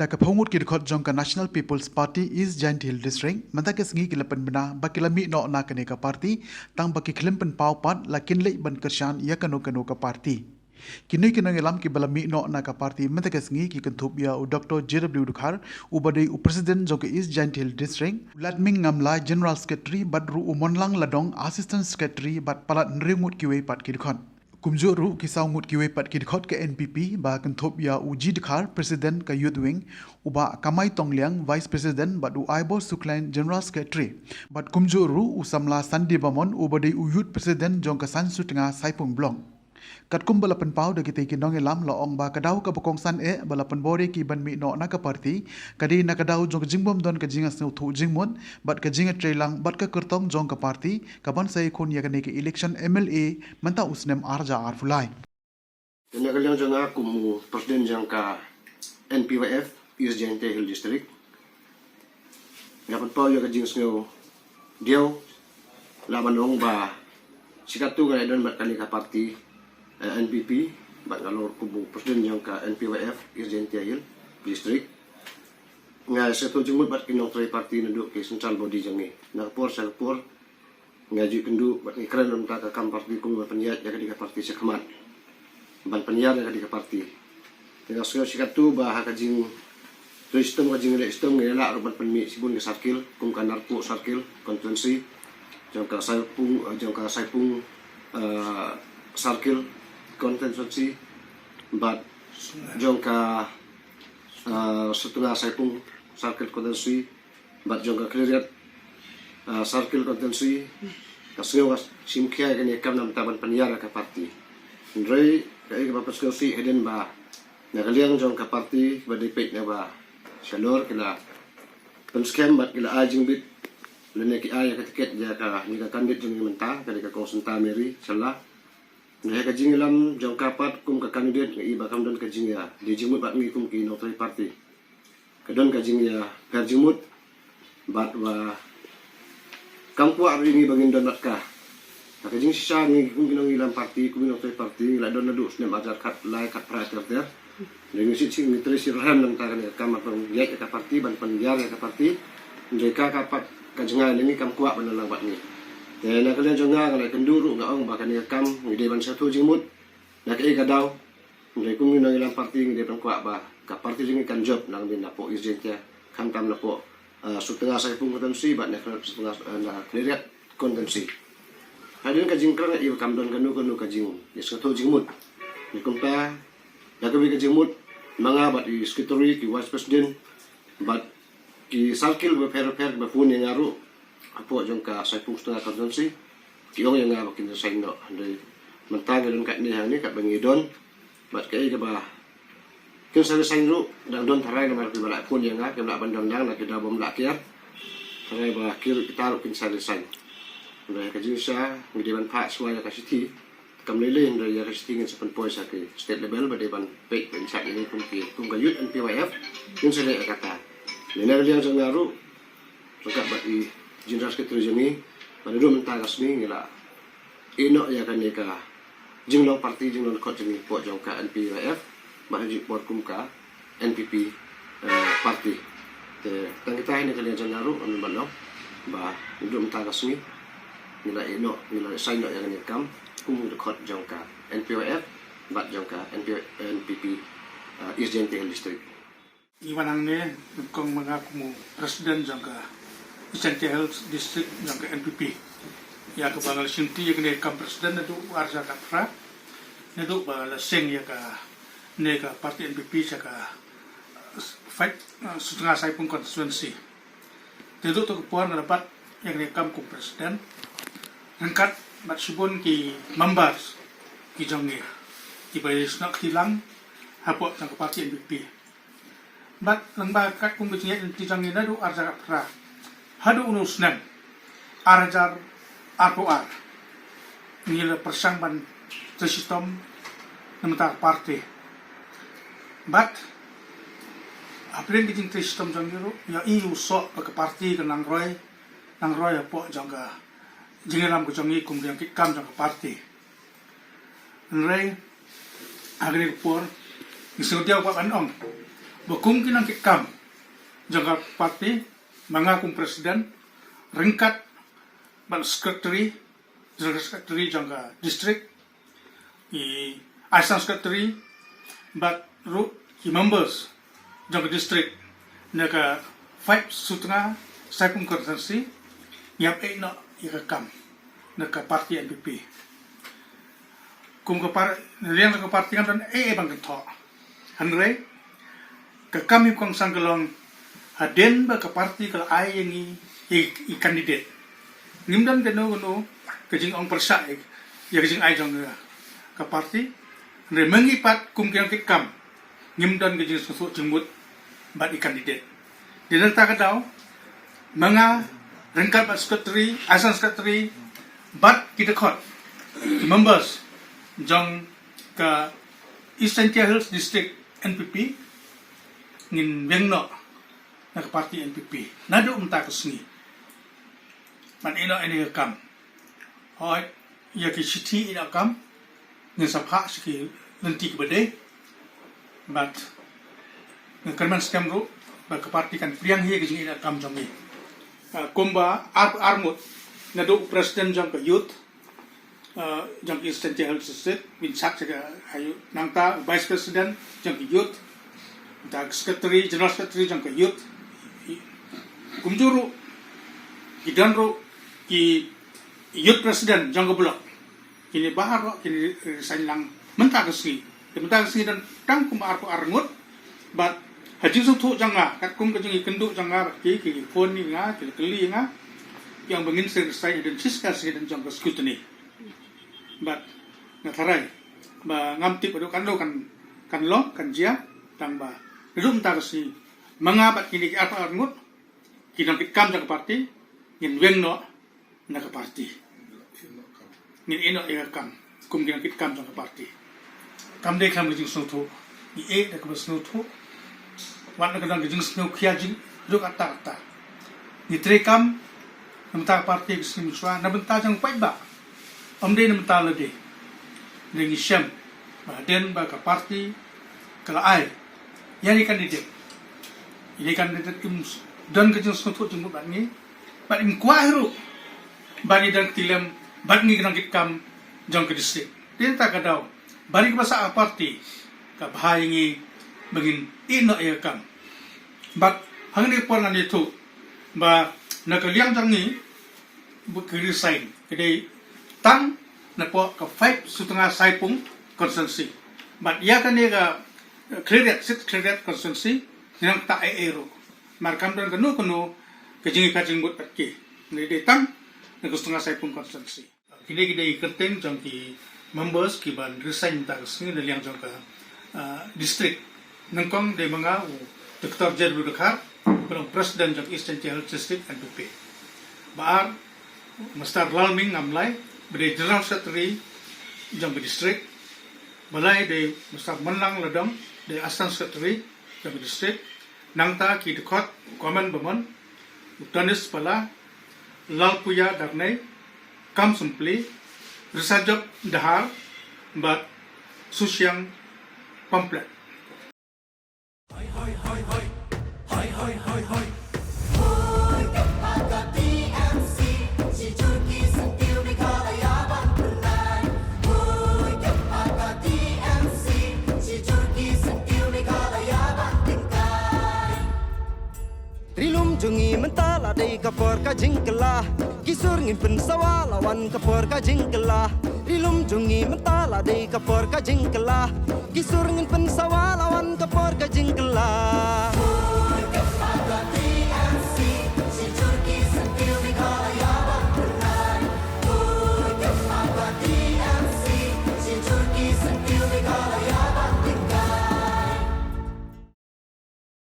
Mantaka Pongut Kirkot Jonka National People's Party is Giant Hill District. Mantaka Sngi Kilapan Bena, Bakilami no Nakaneka Party, Tang Baki Klimpen Paupat, Lakinley Ban Kershan, Yakanoka Party. Kini kinangilam ki balami no naka party mantaka sngi ki kantubia u Dr. JW Dukhar ubadai u President Jonka East Giant Hill District Ladming Ngamla General Secretary Badru Umonlang Ladong Assistant Secretary Bad Palat Nringut Kiwe Pat Kirkot Kumjuru kisau ngut kiwe pat kirkot ke NPP ba kentop ya uji Dukhar President ke Youth Wing uba Kamai Tongliang Vice President bad u Aibo Suklain General Secretary bad kumjuru usamla Sandi Bamon ubadai u Youth President Jonka Sansu Tengah Saipung Blong Katkum balapan pau da kita kinong elam loong ba kadaw ka bokong san balapan bore ki ban mi no na ka party kadi na kadaw jong jingbom don ka jinga snu thu jingmon bat ka jinga trailang bat ka kertong jong ka party kaban sai kon ya ka election MLA manta usnem arja arfulai Kena kalian jangan kumu presiden jangka NPWF East Giant Hill District. Dapat pau ya ka jing snu dia laban ong ba sikatu ka don bat kali ka party NPP bat ngalor kubu presiden yang ka NPWF East Giant Hill District nga seto jumut bat kinong tray party nanduk ke central body jangi nakapor sa kapor ngaji kendu bat ni keren on ka kam party kung panyat ya ka party sa kamat ban panyat ya ka party tengah sio sikatu ba hakajing sistem kajing sistem ngela rubat penmi sibun ke sarkil kum kanarpu sarkil konstituensi jangka saipung sarkil konstituensi bat jongka setengah saipung sarkil konstituensi bat jongka kleriat sarkil konstituensi kasio simkia kan yakam nam taban panyara ka parti ndrei kai ka papas kosi eden ba nakaliang jongka parti ba dipet na ba shalor kila penskem bat kila ajing bit leneki aya ka tiket ja ka ni ka kandid jong menta ka ka konsenta meri salah Naya kajing lam jong kapat kum ka kandidat nga iba kam don kajing ya di jimut bat ngi kum ki no tray party kadon kajing ya per jimut bat wa kampu ari ngi bangin don bat ka kajing sisa ngi kum kinong ilam party kum no tray party la don nadu snem ajar kat lai kat prater der ngi sit sing mitri sirham nang ta kan kam pang ya ka party ban panjar ya ka party ndeka kapat kajing ngi kam kuat banalang bat ngi na kalian jonga ngalai kenduru nga ong bakan ni kam ngide ban satu jimut na kai kadaw ngide kung nang ilang party ngide pang kwa ba ka party jing kan job nang din na po izin kya kam tam na po setengah saya pung kontensi bat na setengah na kleriat kontensi hadin ka jing krang i kam don kanu ka jing yes satu jimut ni kumpa ya ka ka jimut mga bat i secretary ki vice president bat ki sarkil ba per ba pun yang ngaru apo jongka saipung setengah konstituensi kiong yang ngah makin saing no andai mentang don kat ni hang ni kat bangidon bat kai ke ba kin sa saing ru dang don tharai na mar ki bala pun yang ngah ke bala bandang dang na ke da bom la kiar tharai ba kir kita ru kin sa saing andai ka jinsa ngidi ban pha suai ka siti kam lele andai ya ka siti ngin sa pen poi sa ke state level ba de ban pe ben sa ini kum ka youth NPWF kin sa le kata lena liang jang ngaru dekat bat i General Secretary jami pada dua mentagas ni ngila ino ya kan neka jinglong parti jinglong kot jami po jongka NPWF mahaji por kumka NPP parti tang kita ini kalian jangaru anu balong ba dua mentagas ni ngila ino ngila saino ya kan nekam kum kot jongka NPWF bat jongka NPP East Giant Hill District iwanang ne kong mengaku presiden jongka Giant Hill District yang ke NPP ya ke bangal sinti ya ke kam presiden itu warga kapra itu bangal seng ya ke neka parti NPP ya ke fight setengah saya pun konstituensi itu tu kepuan dapat yang kam kum presiden angkat bat subun ki members ki jongir ki bayi nak hilang hapot yang ke parti NPP bat lembag kat kum kecil ki jongir itu warga kapra hadu unusnem arajar RPR nila persangban sistem nementar parti but apren kijing sistem jangiru ya iu so ke parti ke nang roy po jangga jingelam ke jangi kemudian kikam jangga parti nrei agri por Isutiaw pa kanong Bakung kinang kikam jangka parti mangakung presiden ringkat ban secretary general secretary jangka district i assistant secretary but ru i members jangka district naka 5 sutna saipung konsensi yap no ikakam naka parti NPP kum ke liang ke parti kan bang kento hanre ke kami kong sanggelong haden ba ke parti kalau ai yang i kandidat ngimdan keno ke jing ong persa ya ke jing ai jong ke parti hanre mengipat kum kiang kikam ngimdan ke jing susu jembut bat i kandidat dinang tak kadau manga rengkat bat secretary asan secretary bat kita kot members jong ke Eastern Hills District NPP ngin wengno na ke parti NPP nado umta kesni man ino ini kam hoy ya ki city ina kam ngin sapha ski lenti ke bede but ngin kerman skam ru ba ke parti kan priang hi ke ina kam jong ni kumba armut nado presiden jong ke youth jang Eastern Health District min sak jaga ayu nangta vice president jang youth dag secretary general secretary jang youth kumjuru kidanro ki youth president jang blok kini bahar kini sanlang mentagasi dan tang kum arngut bat haji sutu janga kat kum kejeng kenduk janga ki phone ni nga kili nga yang bengin selesai dan siskasi dan jang scrutiny bat ngatarai ba ngamti padu kan lo kan jia tang ba rum ta si mangabat kini apa arngut kinang kikam jang parti ngin wengno na ka parti ngin ino ya kam kum kinang kikam jang parti kam de kam jing soto ni da ka soto wan na kadang jing sno khia jing lo kata ni trekam namta parti kisni muswa na benta jang pai ba Omde na mentala de nengi syam baden ba ka parti kala ai yani kandidat ini kandidat im dan ke jeng sotu jeng bat ni bat im kuahru bani dan tilam bat ni nang kam jang ke distrik dia tak kadau bani ke basa parti ka bahayangi begin ino ya kam bat hang ni por ngan itu ba nakaliang jang ni bu resign kedai tang na po ka 5 setengah saipung konsensi but ya kan ga credit konsensi yang tak ero markam dan kanu kejing but patki ni de tang na setengah saipung konsensi kini kita ikerteng jang ki members ki ban resign ta sini na liang jang ka district nangkong de mga Dr. Jedru Dekhar belum presiden jang Eastern Health District NPP baar Mr. Lalming Namlai beri general secretary jang district balai de Mr. Menlang Ladam de assistant secretary jang district nangta ki dekot komen bamon utanis pala lalpuya darnai kam simpli resajab dahar bat susyang pamphlet Jungi mentala dei kapor ka jingkela kisur ngin pensawa lawan kapor ka jingkela rilum jungi mentala dei kapor ka jingkela kisur ngin pensawa lawan kapor ka jingkela